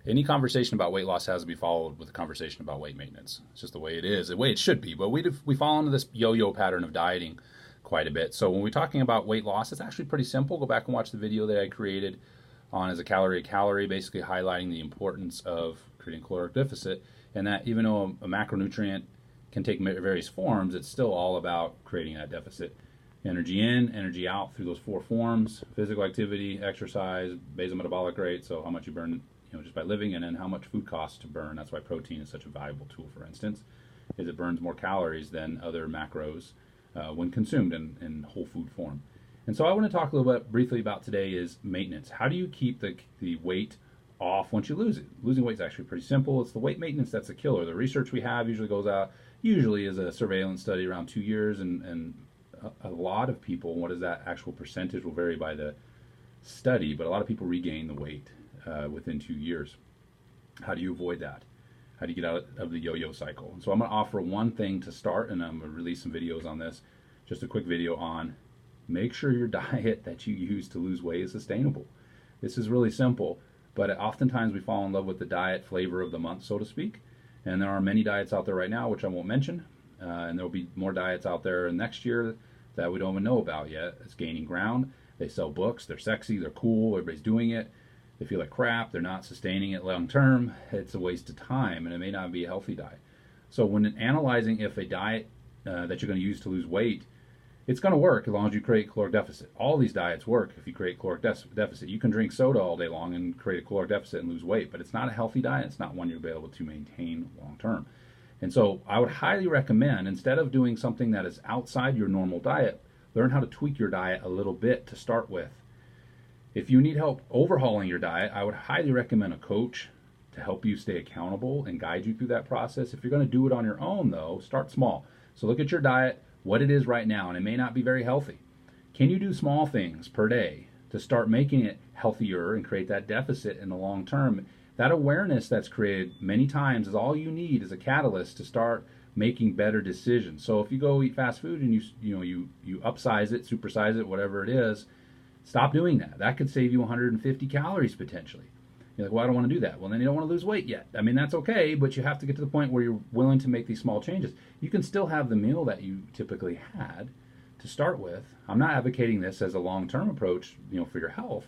any conversation about weight loss has to be followed with a conversation about weight maintenance. It's just the way it is, the way it should be. But we fall into this yo-yo pattern of dieting quite a bit. So when we're talking about weight loss, it's actually pretty simple. Go back and watch the video that I created on As a Calorie, basically highlighting the importance of creating caloric deficit, and that even though a macronutrient can take various forms, it's still all about creating that deficit. Energy in, energy out through those four forms: physical activity, exercise, basal metabolic rate, so how much you burn just by living, and then how much food costs to burn. That's why protein is such a valuable tool, for instance, is it burns more calories than other macros when consumed in whole food form. And so I want to talk a little bit briefly about today is maintenance. How do you keep the weight off once you lose it? Losing weight is actually pretty simple. It's the weight maintenance that's the killer. The research we have usually goes out, usually is a surveillance study around 2 years, and a lot of people, what is that actual percentage will vary by the study, but a lot of people regain the weight within 2 years. How do you avoid that? How do you get out of the yo-yo cycle? And so I'm going to offer one thing to start, and I'm going to release some videos on this. Just a quick video on make sure your diet that you use to lose weight is sustainable. This is really simple, but oftentimes we fall in love with the diet flavor of the month, so to speak. And there are many diets out there right now, which I won't mention. And there will be more diets out there next year that we don't even know about yet. It's gaining ground. They sell books. They're sexy. They're cool. Everybody's doing it. They feel like crap. They're not sustaining it long term. It's a waste of time, and it may not be a healthy diet. So when analyzing if a diet that you're going to use to lose weight, it's going to work as long as you create caloric deficit. All these diets work if you create caloric deficit. You can drink soda all day long and create a caloric deficit and lose weight, but it's not a healthy diet. It's not one you'll be able to maintain long term. And so I would highly recommend, instead of doing something that is outside your normal diet, learn how to tweak your diet a little bit to start with. If you need help overhauling your diet, I would highly recommend a coach to help you stay accountable and guide you through that process. If you're going to do it on your own, though, start small. So look at your diet, what it is right now, and it may not be very healthy. Can you do small things per day to start making it healthier and create that deficit in the long term? That awareness that's created many times is all you need as a catalyst to start making better decisions. So if you go eat fast food and you upsize it, supersize it, whatever it is, stop doing that. That could save you 150 calories potentially. You're like, well, I don't want to do that. Well, then you don't want to lose weight yet. I mean, that's okay, but you have to get to the point where you're willing to make these small changes. You can still have the meal that you typically had to start with. I'm not advocating this as a long-term approach, for your health,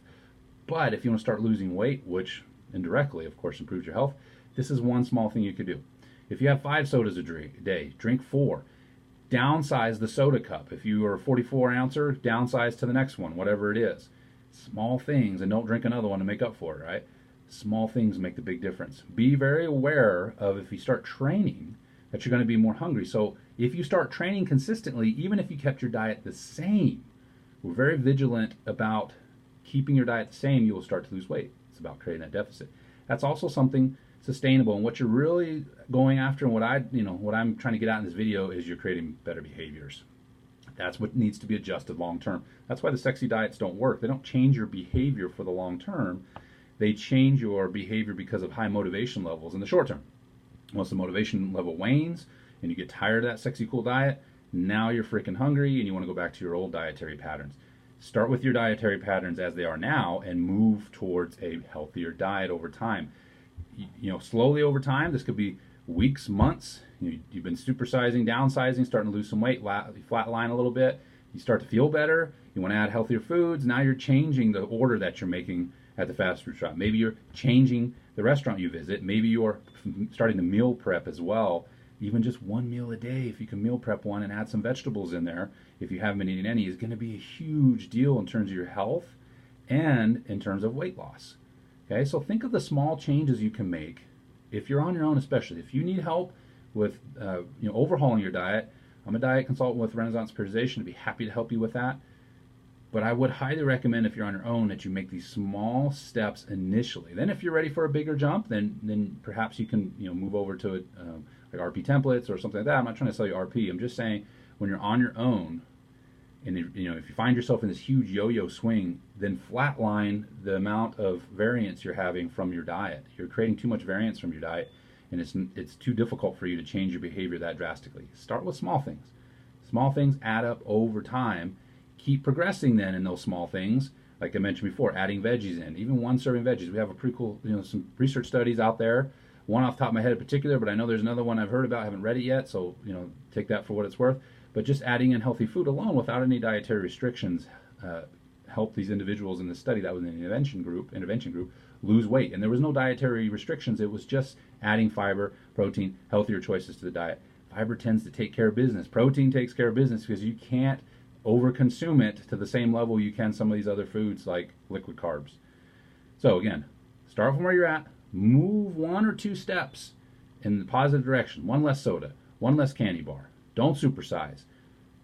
but if you want to start losing weight, which indirectly, of course, improves your health, this is one small thing you could do. If you have 5 sodas a day, drink 4. Downsize the soda cup. If you are a 44 ouncer, downsize to the next one, whatever it is. Small things, and don't drink another one to make up for it, right? Small things make the big difference. Be very aware of, if you start training, that you're going to be more hungry. So if you start training consistently, even if you kept your diet the same, we're very vigilant about keeping your diet the same, you will start to lose weight. It's about creating that deficit. That's also something sustainable, and what you're really going after, and what I'm trying to get out in this video, is you're creating better behaviors. That's what needs to be adjusted long term. That's why the sexy diets don't work. They don't change your behavior for the long term. They change your behavior because of high motivation levels in the short term. Once the motivation level wanes and you get tired of that sexy cool diet, now you're freaking hungry and you want to go back to your old dietary patterns. Start with your dietary patterns as they are now and move towards a healthier diet over time. Slowly over time, this could be weeks, months. You've been supersizing, downsizing, starting to lose some weight, flatline a little bit. You start to feel better. You want to add healthier foods. Now you're changing the order that you're making at the fast food shop. Maybe you're changing the restaurant you visit. Maybe you're starting to meal prep as well. Even just one meal a day, if you can meal prep one and add some vegetables in there, if you haven't been eating any, is going to be a huge deal in terms of your health and in terms of weight loss. Okay, so think of the small changes you can make if you're on your own, especially. If you need help with overhauling your diet, I'm a diet consultant with Renaissance Periodization. I'd be happy to help you with that. But I would highly recommend, if you're on your own, that you make these small steps initially. Then if you're ready for a bigger jump, then perhaps you can move over to like RP templates or something like that. I'm not trying to sell you RP. I'm just saying, when you're on your own, and if you find yourself in this huge yo-yo swing, then flatline the amount of variance you're having from your diet. You're creating too much variance from your diet, and it's too difficult for you to change your behavior that drastically. Start with small things. Small things add up over time. Keep progressing then in those small things, Like I mentioned before, adding veggies in, even one serving veggies. We have a pretty cool, some research studies out there. One off the top of my head in particular, but I know there's another one I've heard about, haven't read it yet, so take that for what it's worth. But just adding in healthy food alone without any dietary restrictions helped these individuals in the study that was in the intervention group lose weight. And there was no dietary restrictions. It was just adding fiber, protein, healthier choices to the diet. Fiber tends to take care of business. Protein takes care of business because you can't overconsume it to the same level you can some of these other foods like liquid carbs. So again, start from where you're at, move 1 or 2 steps in the positive direction. 1 less soda, 1 less candy bar. Don't supersize.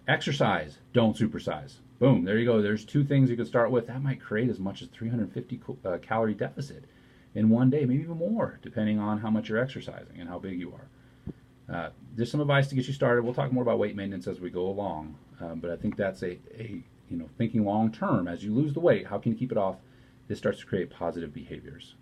Exercise, don't supersize. Boom, there you go. There's 2 things you can start with. That might create as much as 350 calorie deficit in one day, maybe even more, depending on how much you're exercising and how big you are. Just some advice to get you started. We'll talk more about weight maintenance as we go along, but I think that's a thinking long term. As you lose the weight, how can you keep it off? This starts to create positive behaviors.